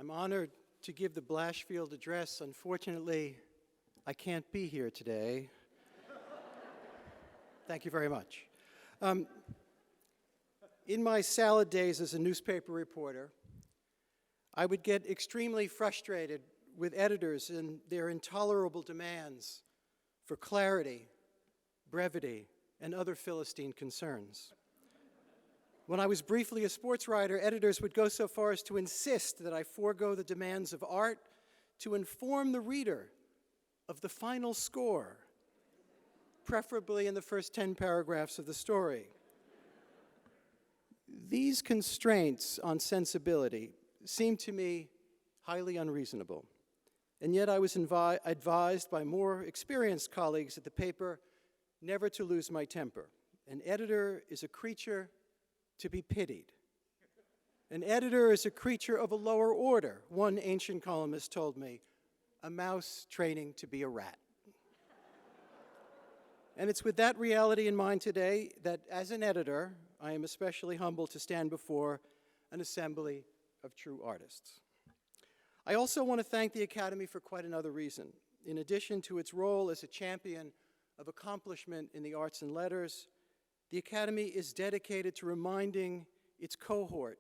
I'm honored to give the Blashfield Address. Unfortunately, I can't be here today. Thank you very much. In my salad days as a newspaper reporter, I would get extremely frustrated with editors and their intolerable demands for clarity, brevity, and other Philistine concerns. When I was briefly a sports writer, editors would go so far as to insist that I forego the demands of art to inform the reader of the final score, preferably in the first 10 paragraphs of the story. These constraints on sensibility seemed to me highly unreasonable, and yet I was advised by more experienced colleagues at the paper never to lose my temper. An editor is a creature to be pitied. An editor is a creature of a lower order, one ancient columnist told me, a mouse training to be a rat. And it's with that reality in mind today that as an editor, I am especially humbled to stand before an assembly of true artists. I also want to thank the Academy for quite another reason. In addition to its role as a champion of accomplishment in the arts and letters, the Academy is dedicated to reminding its cohort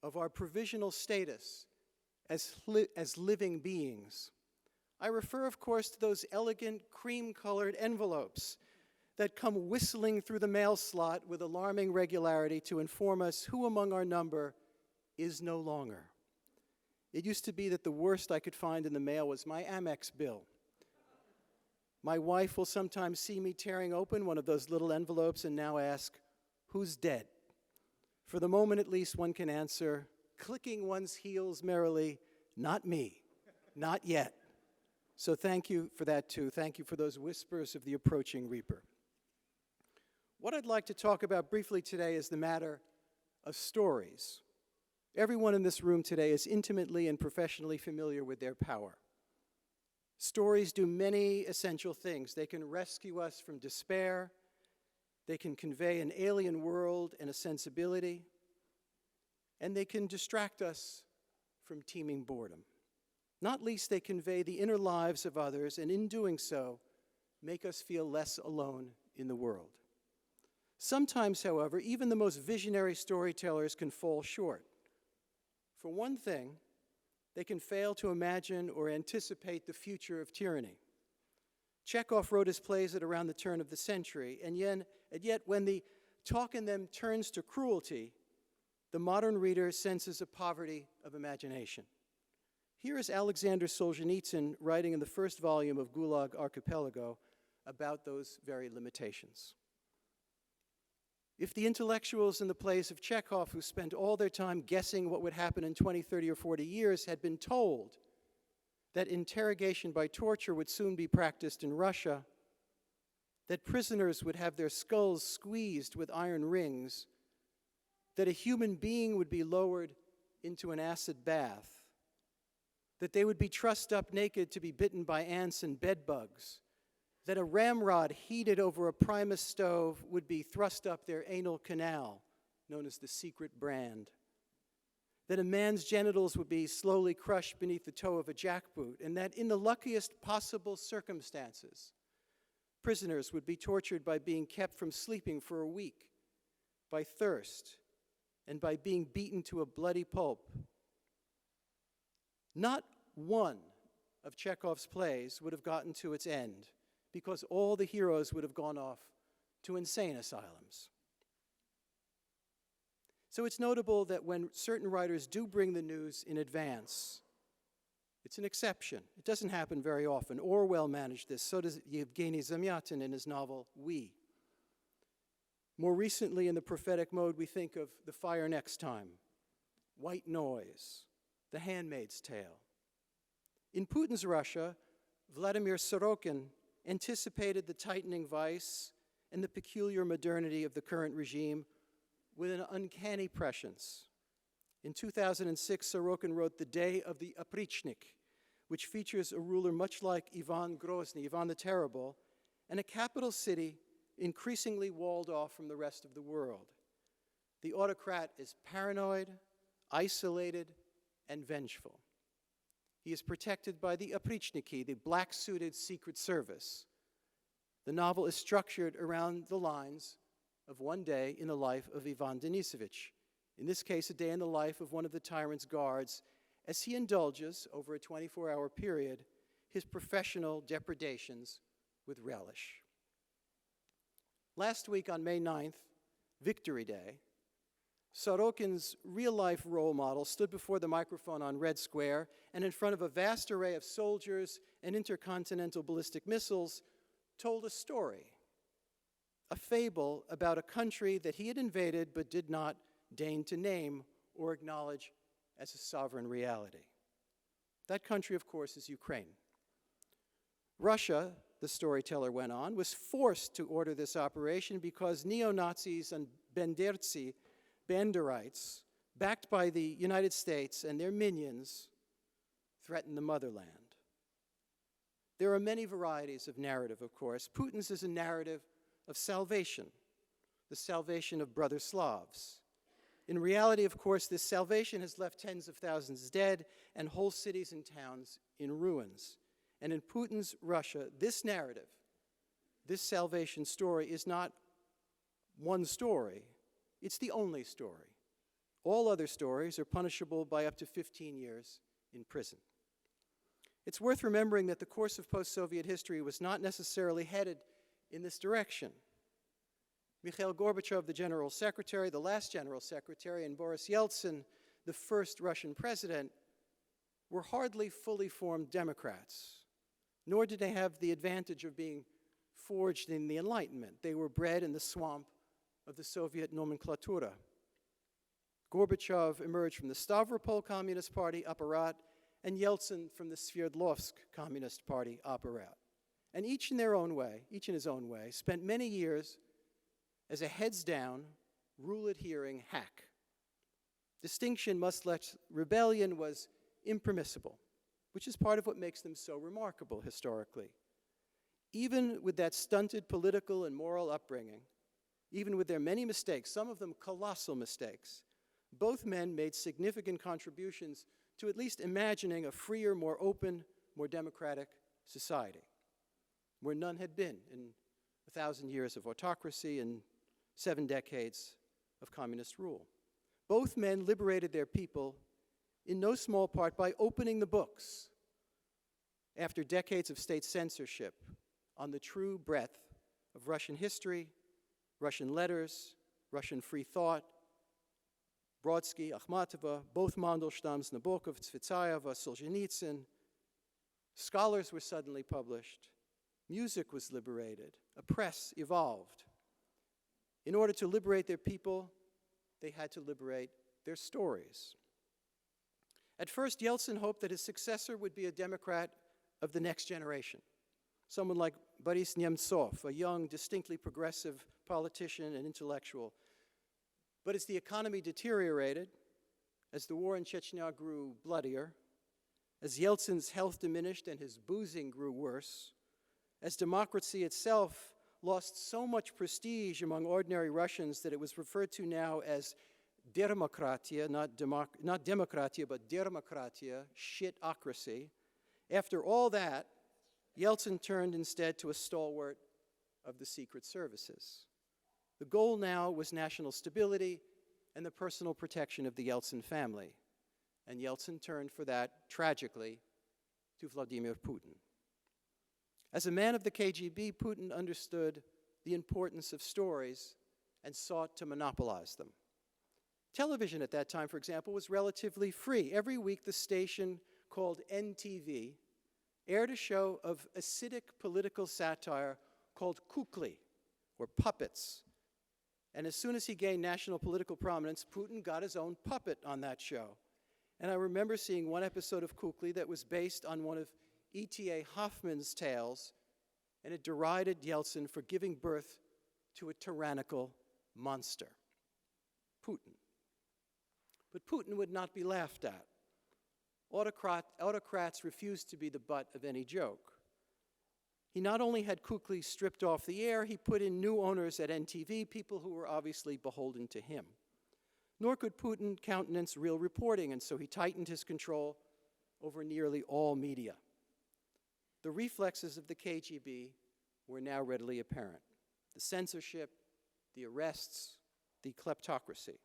of our provisional status as living beings. I refer, of course, to those elegant cream-colored envelopes that come whistling through the mail slot with alarming regularity to inform us who among our number is no longer. It used to be that the worst I could find in the mail was my Amex bill. My wife will sometimes see me tearing open one of those little envelopes and now ask, who's dead? For the moment, at least, one can answer, clicking one's heels merrily, not me, not yet. So thank you for that, too. Thank you for those whispers of the approaching reaper. What I'd like to talk about briefly today is the matter of stories. Everyone in this room today is intimately and professionally familiar with their power. Stories do many essential things. They can rescue us from despair. They can convey an alien world and a sensibility. And they can distract us from teeming boredom. Not least, they convey the inner lives of others, and in doing so, make us feel less alone in the world. Sometimes, however, even the most visionary storytellers can fall short. For one thing, they can fail to imagine or anticipate the future of tyranny. Chekhov wrote his plays at around the turn of the century, and yet when the talk in them turns to cruelty, the modern reader senses a poverty of imagination. Here is Alexander Solzhenitsyn writing in the first volume of Gulag Archipelago about those very limitations. If the intellectuals in the plays of Chekhov who spent all their time guessing what would happen in 20, 30, or 40 years had been told that interrogation by torture would soon be practiced in Russia, that prisoners would have their skulls squeezed with iron rings, that a human being would be lowered into an acid bath, that they would be trussed up naked to be bitten by ants and bedbugs, that a ramrod heated over a Primus stove would be thrust up their anal canal, known as the secret brand, that a man's genitals would be slowly crushed beneath the toe of a jackboot, and that in the luckiest possible circumstances, prisoners would be tortured by being kept from sleeping for a week, by thirst, and by being beaten to a bloody pulp. Not one of Chekhov's plays would have gotten to its end, because all the heroes would have gone off to insane asylums. So it's notable that when certain writers do bring the news in advance, it's an exception. It doesn't happen very often. Orwell managed this. So does Yevgeny Zamyatin in his novel, We. More recently, in the prophetic mode, we think of The Fire Next Time, White Noise, The Handmaid's Tale. In Putin's Russia, Vladimir Sorokin anticipated the tightening vice and the peculiar modernity of the current regime with an uncanny prescience. In 2006, Sorokin wrote The Day of the Oprichnik, which features a ruler much like Ivan Grozny, Ivan the Terrible, and a capital city increasingly walled off from the rest of the world. The autocrat is paranoid, isolated, and vengeful. He is protected by the Oprichniki, the black-suited secret service. The novel is structured around the lines of one day in the life of Ivan Denisovich, in this case, a day in the life of one of the tyrant's guards, as he indulges, over a 24-hour period, his professional depredations with relish. Last week on May 9th, Victory Day, Sorokin's real-life role model stood before the microphone on Red Square and in front of a vast array of soldiers and intercontinental ballistic missiles told a story, a fable about a country that he had invaded but did not deign to name or acknowledge as a sovereign reality. That country, of course, is Ukraine. Russia, the storyteller went on, was forced to order this operation because neo-Nazis and Banderites, backed by the United States and their minions, threatened the motherland. There are many varieties of narrative, of course. Putin's is a narrative of salvation, the salvation of brother Slavs. In reality, of course, this salvation has left tens of thousands dead and whole cities and towns in ruins. And in Putin's Russia, this narrative, this salvation story is not one story. It's the only story. All other stories are punishable by up to 15 years in prison. It's worth remembering that the course of post-Soviet history was not necessarily headed in this direction. Mikhail Gorbachev, the general secretary, the last general secretary, and Boris Yeltsin, the first Russian president, were hardly fully formed Democrats, nor did they have the advantage of being forged in the Enlightenment. They were bred in the swamp of the Soviet nomenklatura. Gorbachev emerged from the Stavropol Communist Party apparat, and Yeltsin from the Sverdlovsk Communist Party apparat. And each in his own way, spent many years as a heads-down, rule-adhering hack. Distinction must let rebellion was impermissible, which is part of what makes them so remarkable historically. Even with that stunted political and moral upbringing, even with their many mistakes, some of them colossal mistakes, both men made significant contributions to at least imagining a freer, more open, more democratic society, where none had been in 1,000 years of autocracy and 7 decades of communist rule. Both men liberated their people in no small part by opening the books after decades of state censorship on the true breadth of Russian history, Russian letters, Russian free thought. Brodsky, Akhmatova, both Mandelshtam's, Nabokov, Tsvetsayeva, Solzhenitsyn. Scholars were suddenly published. Music was liberated. A press evolved. In order to liberate their people, they had to liberate their stories. At first, Yeltsin hoped that his successor would be a Democrat of the next generation, someone like Boris Nemtsov, a young, distinctly progressive politician and intellectual. But as the economy deteriorated, as the war in Chechnya grew bloodier, as Yeltsin's health diminished and his boozing grew worse, as democracy itself lost so much prestige among ordinary Russians that it was referred to now as dermokratia, not democratia, but dermokratia, shitocracy. After all that, Yeltsin turned instead to a stalwart of the secret services. The goal now was national stability and the personal protection of the Yeltsin family. And Yeltsin turned for that, tragically, to Vladimir Putin. As a man of the KGB, Putin understood the importance of stories and sought to monopolize them. Television at that time, for example, was relatively free. Every week, the station called NTV aired a show of acidic political satire called Kukli, or puppets. And as soon as he gained national political prominence, Putin got his own puppet on that show. And I remember seeing one episode of Kukli that was based on one of E.T.A. Hoffman's tales, and it derided Yeltsin for giving birth to a tyrannical monster, Putin. But Putin would not be laughed at. Autocrats refused to be the butt of any joke. He not only had Kukli stripped off the air, he put in new owners at NTV, people who were obviously beholden to him. Nor could Putin countenance real reporting, and so he tightened his control over nearly all media. The reflexes of the KGB were now readily apparent: the censorship, the arrests, the kleptocracy.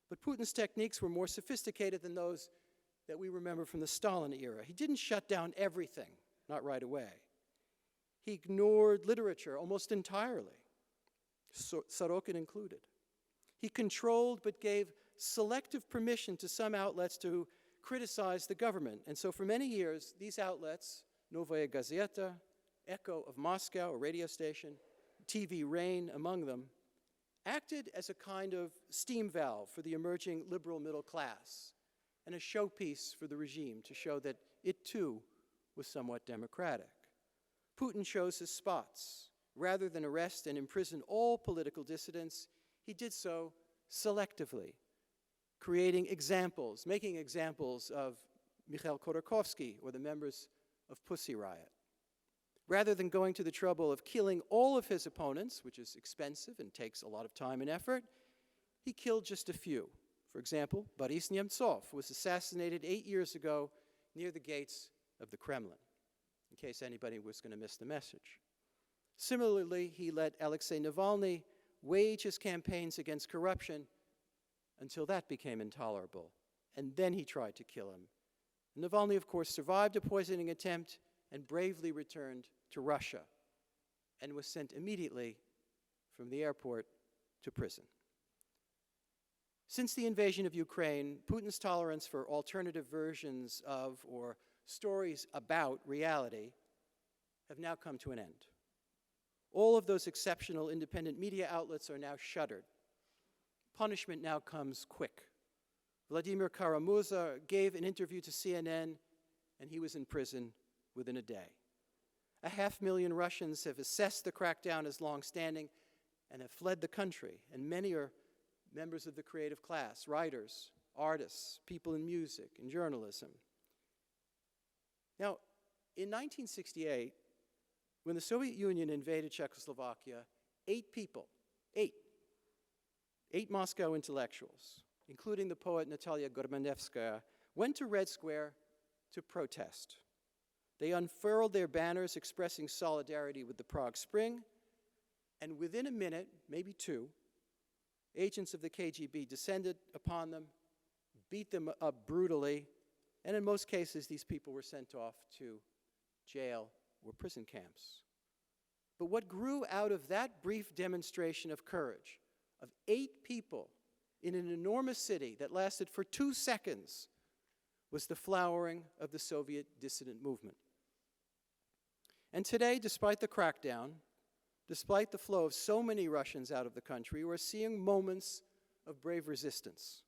But Putin's techniques were more sophisticated than those that we remember from the Stalin era. He didn't shut down everything, not right away. He ignored literature almost entirely, Sorokin included. He controlled but gave selective permission to some outlets to criticize the government. And so for many years, these outlets, Novaya Gazeta, Echo of Moscow, a radio station, TV Rain among them, acted as a kind of steam valve for the emerging liberal middle class and a showpiece for the regime to show that it too was somewhat democratic. Putin chose his spots. Rather than arrest and imprison all political dissidents, he did so selectively, creating examples, making examples of Mikhail Khodorkovsky or the members of Pussy Riot. Rather than going to the trouble of killing all of his opponents, which is expensive and takes a lot of time and effort, he killed just a few. For example, Boris Nemtsov was assassinated 8 years ago near the gates of the Kremlin, in case anybody was going to miss the message. Similarly, he let Alexei Navalny wage his campaigns against corruption until that became intolerable, and then he tried to kill him. Navalny, of course, survived a poisoning attempt and bravely returned to Russia and was sent immediately from the airport to prison. Since the invasion of Ukraine, Putin's tolerance for alternative versions of or stories about reality have now come to an end. All of those exceptional independent media outlets are now shuttered. Punishment now comes quick. Vladimir Kara-Murza gave an interview to CNN, and he was in prison within a day. 500,000 Russians have assessed the crackdown as long-standing and have fled the country, and many are members of the creative class, writers, artists, people in music and journalism. Now, in 1968, when the Soviet Union invaded Czechoslovakia, 8 people, eight Moscow intellectuals, including the poet Natalia Gorbanevskaya, went to Red Square to protest. They unfurled their banners expressing solidarity with the Prague Spring, and within a minute, maybe two, agents of the KGB descended upon them, beat them up brutally, and in most cases, these people were sent off to jail or prison camps. But what grew out of that brief demonstration of courage, of 8 people in an enormous city that lasted for 2 seconds, was the flowering of the Soviet dissident movement. And today, despite the crackdown, despite the flow of so many Russians out of the country, we're seeing moments of brave resistance.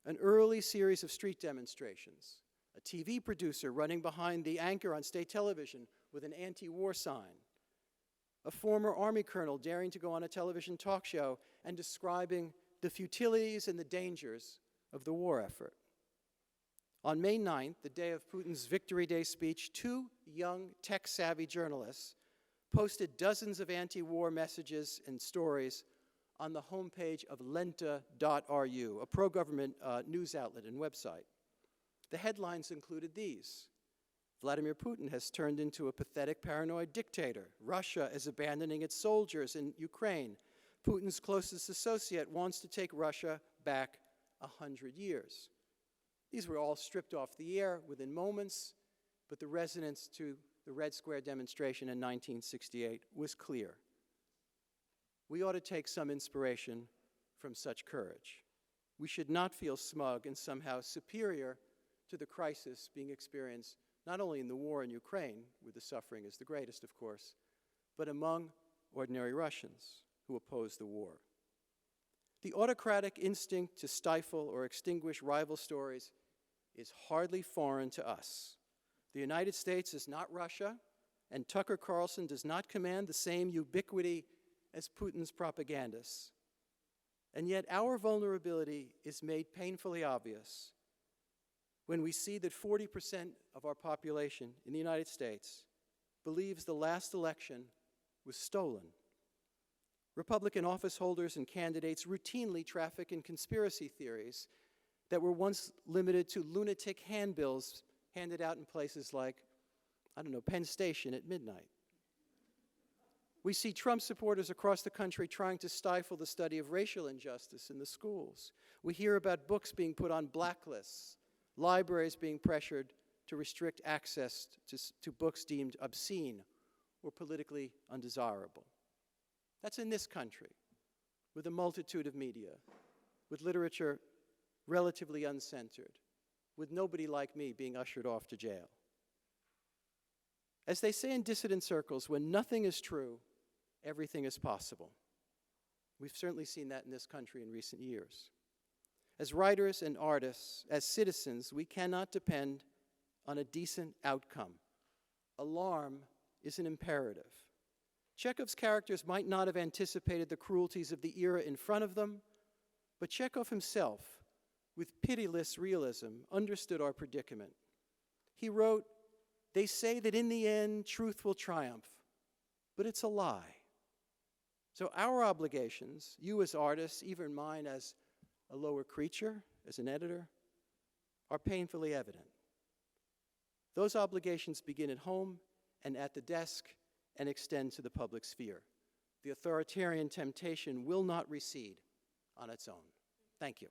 An early series of street demonstrations, a TV producer running behind the anchor on state television with an anti-war sign, a former Army colonel daring to go on a television talk show and describing the futilities and the dangers of the war effort. On May 9th, the day of Putin's Victory Day speech, 2 young tech-savvy journalists posted dozens of anti-war messages and stories on the homepage of lenta.ru, a pro-government news outlet and website. The headlines included these: Vladimir Putin has turned into a pathetic, paranoid dictator. Russia is abandoning its soldiers in Ukraine. Putin's closest associate wants to take Russia back 100 years. These were all stripped off the air within moments, but the resonance to the Red Square demonstration in 1968 was clear. We ought to take some inspiration from such courage. We should not feel smug and somehow superior to the crisis being experienced not only in the war in Ukraine, where the suffering is the greatest, of course, but among ordinary Russians who oppose the war. The autocratic instinct to stifle or extinguish rival stories is hardly foreign to us. The United States is not Russia, and Tucker Carlson does not command the same ubiquity as Putin's propagandists. And yet our vulnerability is made painfully obvious when we see that 40% of our population in the United States believes the last election was stolen, Republican office holders and candidates routinely traffic in conspiracy theories that were once limited to lunatic handbills handed out in places like, I don't know, Penn Station at midnight. We see Trump supporters across the country trying to stifle the study of racial injustice in the schools. We hear about books being put on blacklists, libraries being pressured to restrict access to books deemed obscene or politically undesirable. That's in this country, with a multitude of media, with literature relatively uncensored, with nobody like me being ushered off to jail. As they say in dissident circles, when nothing is true, everything is possible. We've certainly seen that in this country in recent years. As writers and artists, as citizens, we cannot depend on a decent outcome. Alarm is an imperative. Chekhov's characters might not have anticipated the cruelties of the era in front of them, but Chekhov himself, with pitiless realism, understood our predicament. He wrote, "They say that in the end, truth will triumph, but it's a lie." So our obligations, you as artists, even mine as a lower creature, as an editor, are painfully evident. Those obligations begin at home and at the desk and extend to the public sphere. The authoritarian temptation will not recede on its own. Thank you.